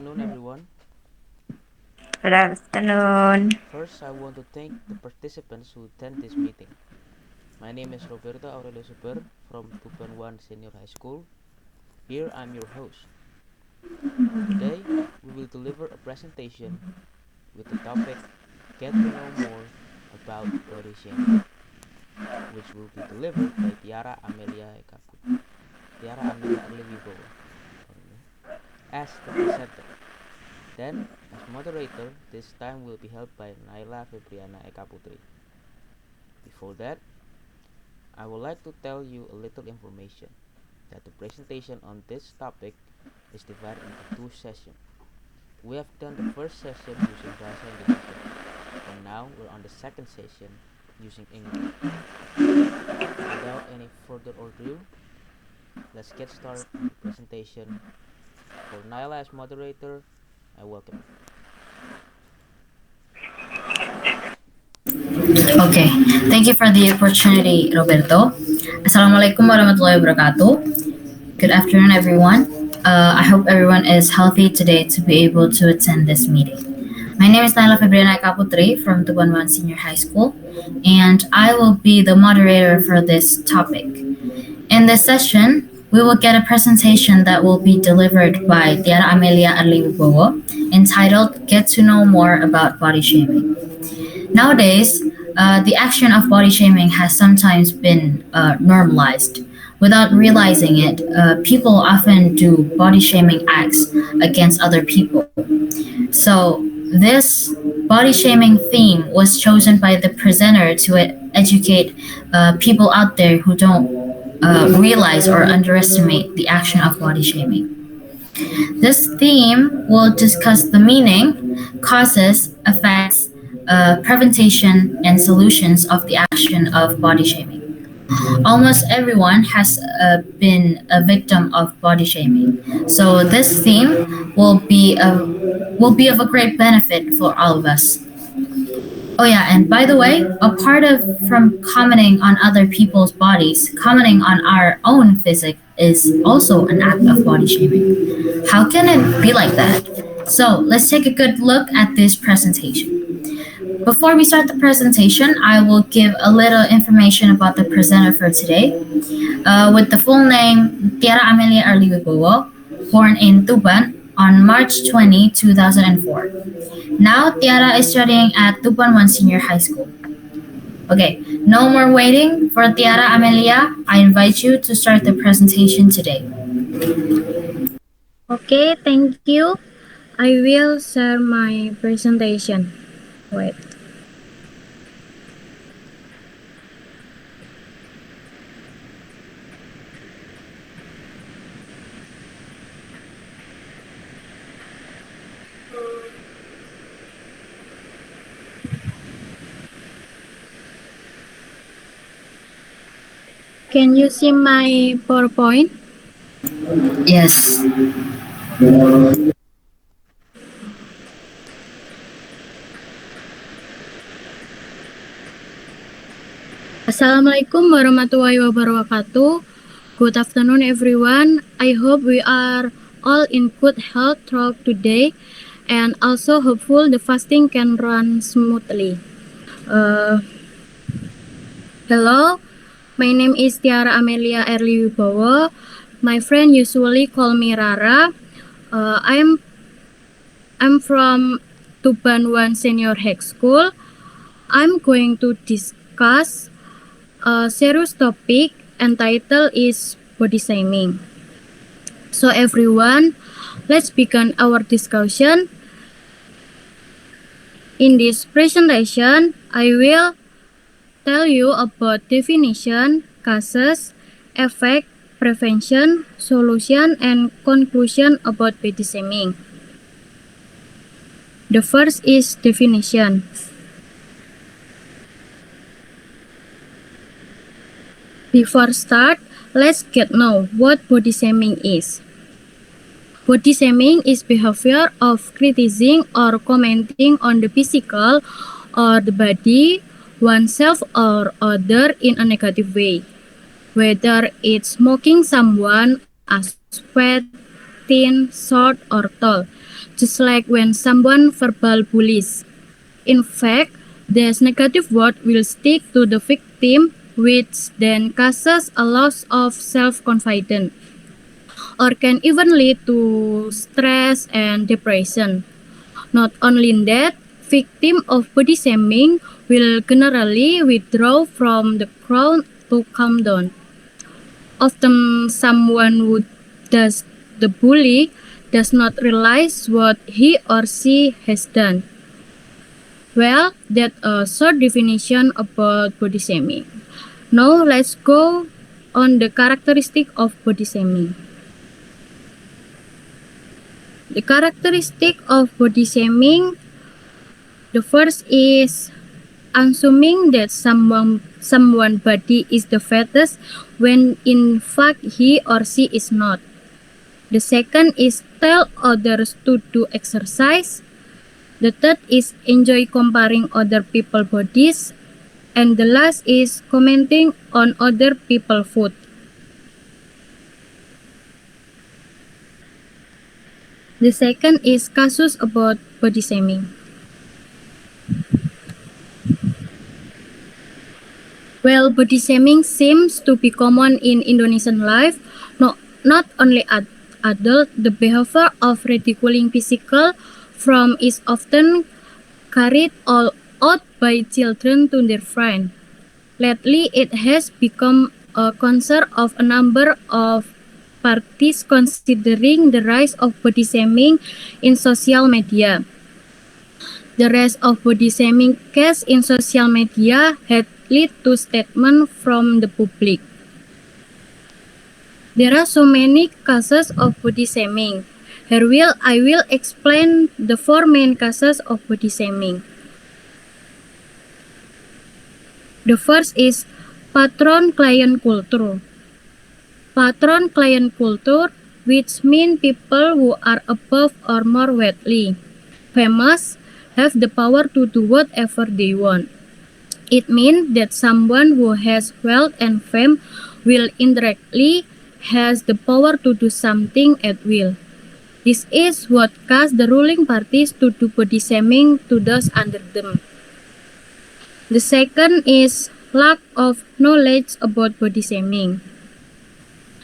afternoon, everyone. Good afternoon. First, I want to thank the participants who attend this meeting. My name is Roberto Aurelio Super from Tuban 1 Senior High School. Here I'm your host. Today, we will deliver a presentation with the topic Get to Know More About Body Shaming, which will be delivered by Tiara Amelia Arlewibowo, as the presenter. Then, as moderator, this time will be held by Naila Febriana Eka Putri. Before that, I would like to tell you a little information that the presentation on this topic is divided into two sessions. We have done the first session using Bahasa Indonesia, and now we're on the second session using English. Without any further ado, let's get started on the presentation. For Naila as moderator, I welcome you. Okay, thank you for the opportunity, Roberto. Assalamualaikum warahmatullahi wabarakatuh. Good afternoon, everyone. I hope everyone is healthy today to be able to attend this meeting. My name is Naila Febriana Kaputri from Tubanwan Senior High School, and I will be the moderator for this topic. In this session, we will get a presentation that will be delivered by Tiara Amelia Arlewibowo entitled Get to Know More About Body Shaming. Nowadays, the action of body shaming has sometimes been normalized. Without realizing it, people often do body shaming acts against other people. So, this body shaming theme was chosen by the presenter to educate people out there who don't realize or underestimate the action of body shaming. This theme will discuss the meaning, causes, effects, prevention, and solutions of the action of body shaming. Almost everyone has been a victim of body shaming, so this theme will be of a great benefit for all of us. Oh yeah, and by the way, apart of from commenting on other people's bodies, commenting on our own physique is also an act of body shaming. How can it be like that? So let's take a good look at this presentation. Before we start the presentation, I will give a little information about the presenter for today. With the full name Tiara Amelia Arlewibowo, born in Tuban on March 20, 2004. Now Tiara is studying at Tuban 1 Senior High School. Okay, no more waiting. For Tiara Amelia, I invite you to start the presentation today. Okay, thank you. I will share my presentation. Wait. Can you see my PowerPoint? Yes. Assalamualaikum warahmatullahi wabarakatuh. Good afternoon, everyone. I hope we are all in good health throughout today, and also hopeful the fasting can run smoothly. Hello, my name is Tiara Amelia Arlewibowo. My friend usually call me Rara. I'm from Tuban 1 Senior High School. I'm going to discuss a serious topic entitled is body shaming. So everyone, let's begin our discussion. In this presentation, I will tell you about definition, causes, effect, prevention, solution, and conclusion about body shaming. The first is definition. Before start, let's get know what body shaming is. Body shaming is behavior of criticizing or commenting on the physical or the body, oneself or other in a negative way. Whether it's mocking someone as fat, thin, short, or tall. just like when someone verbal bullies. In fact, this negative word will stick to the victim, which then causes a loss of self-confidence, or can even lead to stress and depression. Not only that, victim of body shaming will generally withdraw from the crowd to calm down. Often someone who does the bully does not realize what he or she has done. Well, that's a short definition about body shaming. Now let's go on the characteristic of body shaming. The characteristic of body shaming, the first is assuming that someone body is the fattest when in fact he or she is not. The second is tell others to do exercise. The third is enjoy comparing other people's bodies. And the last is commenting on other people's food. The second is kasus about body shaming. Well, body shaming seems to be common in Indonesian life. Not only adult, the behavior of ridiculing physical form is often carried out by children to their friends. Lately, it has become a concern of a number of parties considering the rise of body shaming in social media. The rise of body shaming cases in social media had led to statements from the public. There are so many cases of body shaming. Here I will explain the four main cases of body shaming. The first is patron-client culture. Patron-client culture, which means people who are above or more wealthy, famous, have the power to do whatever they want. It means that someone who has wealth and fame will indirectly has the power to do something at will. This is what caused the ruling parties to do body shaming to those under them. The second is lack of knowledge about body shaming.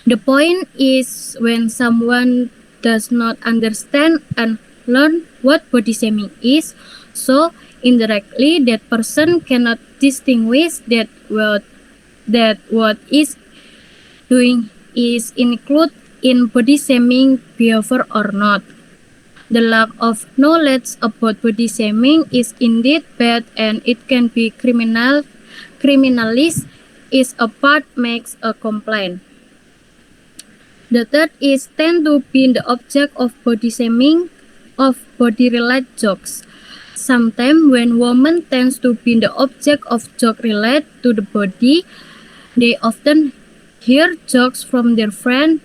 The point is when someone does not understand and learn what body shaming is, so indirectly that person cannot distinguish that what is doing is included in body shaming behavior or not. The lack of knowledge about body shaming is indeed bad and it can be criminalized if a part makes a complaint. The third is tend to be the object of body shaming of body-related jokes. Sometimes when women tend to be the object of joke related to the body, they often hear jokes from their friends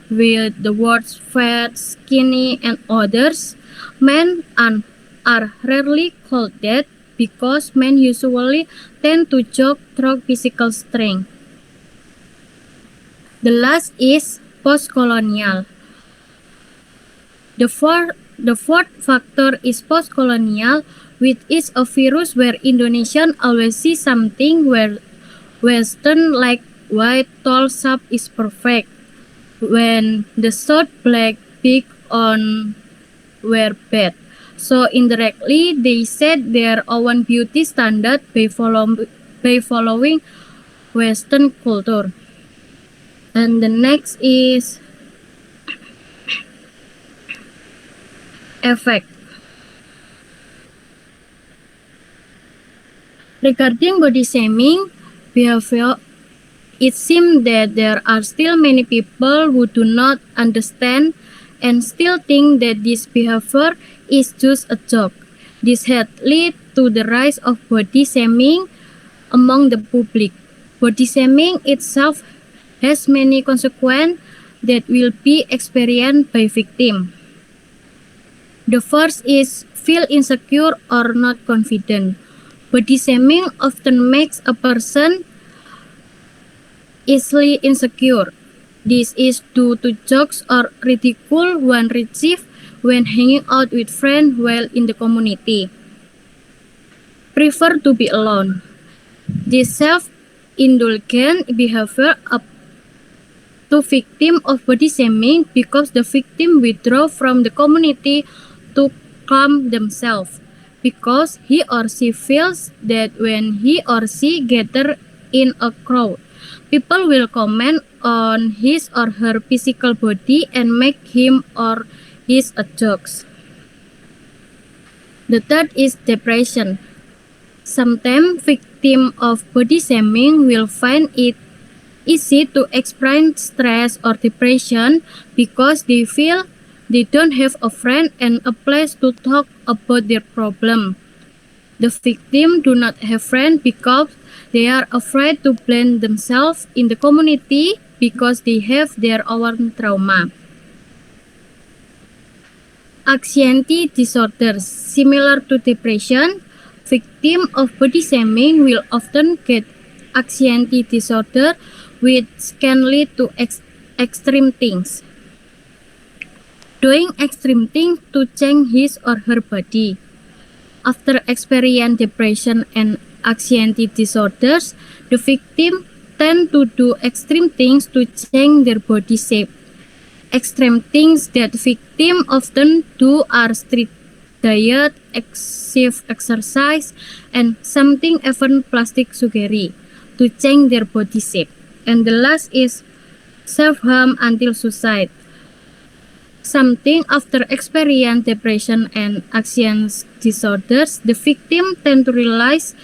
with the words fat, skinny, and others. Men are rarely called that because men usually tend to joke through physical strength. The last is post-colonial. The fourth factor is post-colonial, which is a virus where Indonesians always see something where Western like white tall sharp is perfect, when the short black big on were bad. So indirectly they set their own beauty standard by following Western culture. And the next is effect. Regarding body shaming behavior, it seems that there are still many people who do not understand and still think that this behavior is just a joke. This had led to the rise of body shaming among the public. Body shaming itself has many consequences that will be experienced by victims. The first is feel insecure or not confident. Body shaming often makes a person easily insecure. This is due to jokes or ridicule one receives when hanging out with friends while in the community. Prefer to be alone. This self-indulgent behavior up to victim of body shaming because the victim withdraw from the community to calm themselves because he or she feels that when he or she gather in a crowd, people will comment on his or her physical body and make him or his a jokes. The third is depression. Sometimes victims of body shaming will find it easy to experience stress or depression because they feel they don't have a friend and a place to talk about their problem. The victim do not have friends because they are afraid to blame themselves in the community because they have their own trauma. Anxiety disorders. Similar to depression, victims of body shaming will often get anxiety disorder which can lead to extreme things. Doing extreme things to change his or her body. After experiencing depression and anxiety disorders, the victim tend to do extreme things to change their body shape. Extreme things that victims often do are strict diet, excessive exercise, and something even plastic surgery to change their body shape. And the last is self-harm until suicide. Something after experience depression and anxiety disorders, the victim tend to realize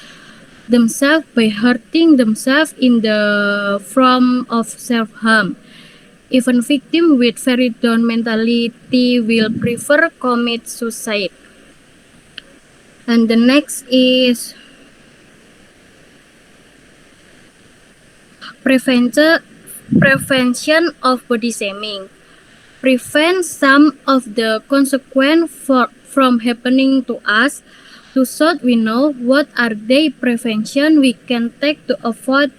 themselves by hurting themselves in the form of self-harm. Even victims with very down mentality will prefer commit suicide. And the next is prevention of body shaming. Prevent some of the consequences from happening to us. To so we know what are the prevention we can take to avoid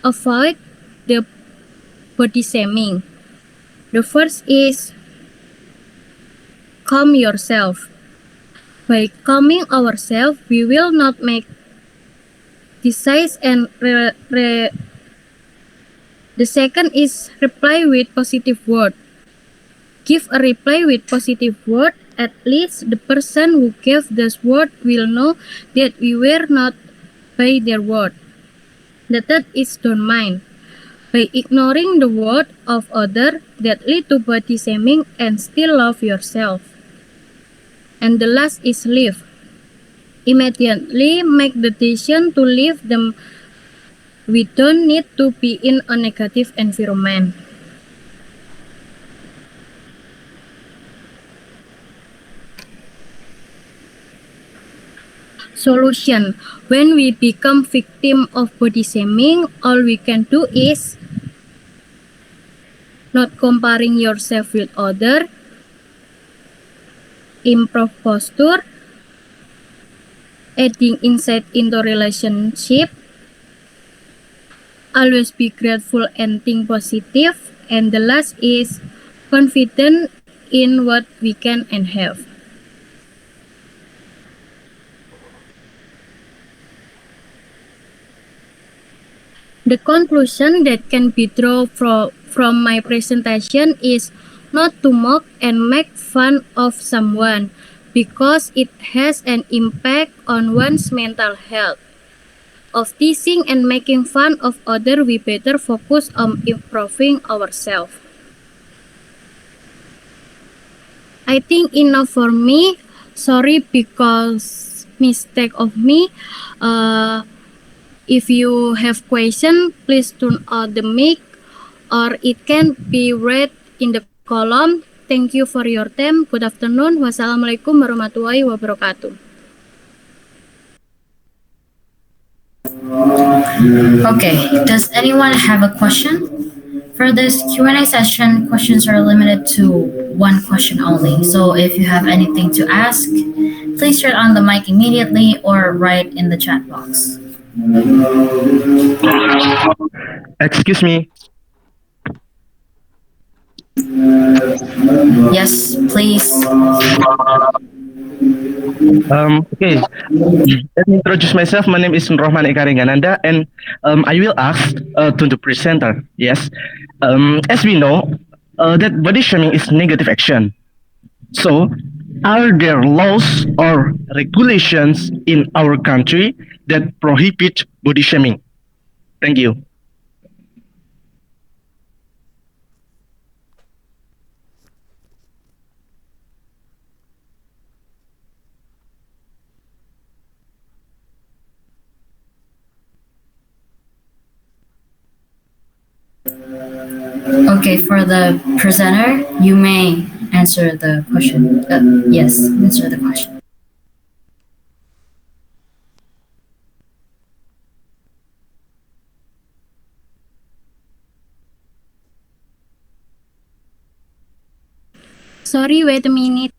the body shaming. The first is calm yourself. By calming ourselves, we will not make decisions and the second is reply with positive word. Give a reply with positive word. At least the person who gave this word will know that we were not by their word. The third is don't mind. By ignoring the word of other that lead to body shaming and still love yourself. And the last is leave. Immediately make the decision to leave them. We don't need to be in a negative environment. Solution. When we become victim of body shaming, all we can do is not comparing yourself with others, improve posture, adding insight into relationship, always be grateful and think positive, and the last is confident in what we can and have. The conclusion that can be drawn from my presentation is not to mock and make fun of someone because it has an impact on one's mental health. Of teasing and making fun of others, we better focus on improving ourselves. I think enough for me. Sorry because mistake of me. If you have question, please turn on the mic or it can be read in the column. Thank you for your time. Good afternoon. Wassalamualaikum warahmatullahi wabarakatuh. Okay, does anyone have a question? For this Q&A session, questions are limited to one question only. So if you have anything to ask, please turn on the mic immediately or write in the chat box. Excuse me. Yes, please. Okay, let me introduce myself. My name is Rohman Eka Ringananda, and I will ask to the presenter. Yes, as we know, that body shaming is negative action. So, are there laws or regulations in our country that prohibit body shaming? Thank you. Okay, for the presenter, you may answer the question. Yes, answer the question. Sorry, wait a minute.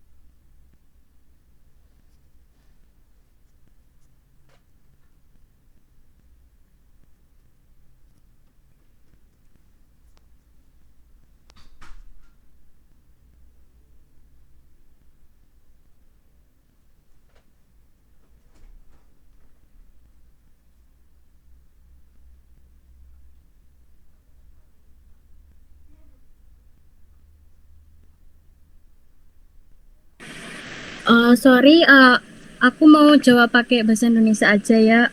Sorry, aku mau jawab pakai bahasa Indonesia aja ya.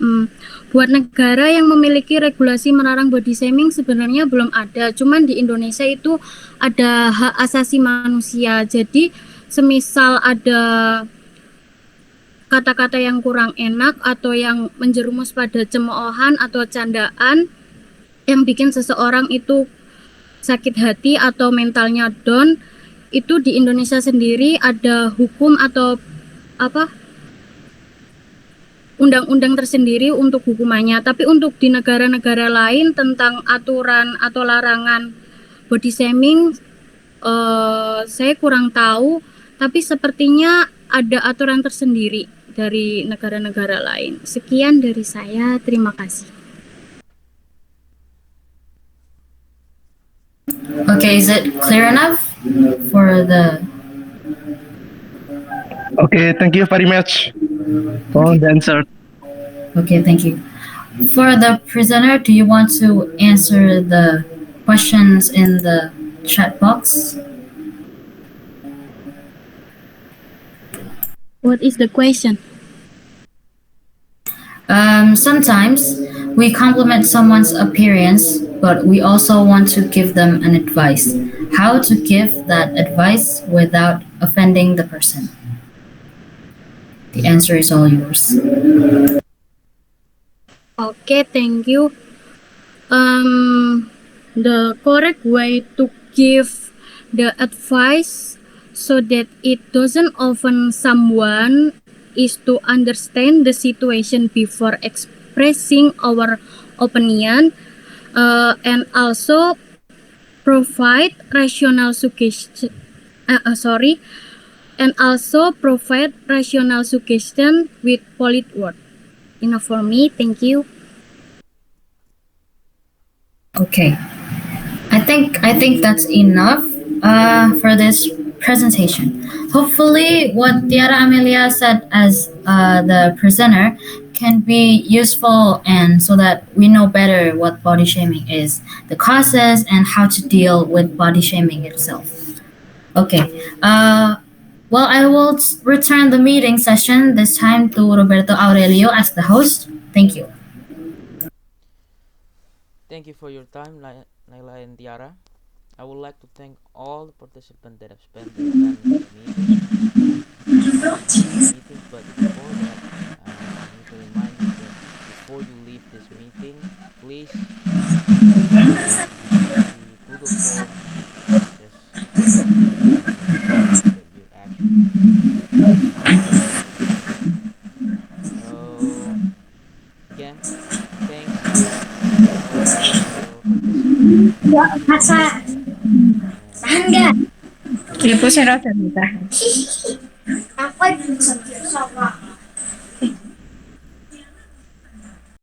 Buat negara yang memiliki regulasi melarang body shaming sebenarnya belum ada. Cuman di Indonesia itu ada hak asasi manusia. Jadi semisal ada kata-kata yang kurang enak atau yang menjerumus pada cemoohan atau candaan yang bikin seseorang itu sakit hati atau mentalnya down, itu di Indonesia sendiri ada hukum atau undang-undang tersendiri untuk hukumannya. Tapi untuk di negara-negara lain tentang aturan atau larangan body shaming, saya kurang tahu, tapi sepertinya ada aturan tersendiri dari negara-negara lain. Sekian dari saya, terima kasih. Okay, is it clear enough for the... Okay, thank you very much for the answer. Okay, thank you. For the presenter, do you want to answer the questions in the chat box? What is the question? Sometimes we compliment someone's appearance, but we also want to give them an advice. How to give that advice without offending the person? The answer is all yours. Okay, thank you. The correct way to give the advice so that it doesn't offend someone is to understand the situation before expressing our opinion, and also provide rational suggestion. And also provide rational suggestion with polite word. Enough for me. Thank you. Okay, I think that's enough for this presentation. Hopefully, what Tiara Amelia said as the presenter can be useful, and so that we know better what body shaming is, the causes, and how to deal with body shaming itself. Okay. Well, I will return the meeting session this time to Roberto Aurelio as the host. Thank you. Thank you for your time, Naila and Tiara. I would like to thank all the participants that have spent their time in the meeting. But before that, I need to remind you that before you leave this meeting, please the Google form. Again, thanks for participating. Ibu saya rasa bisa. Apa itu?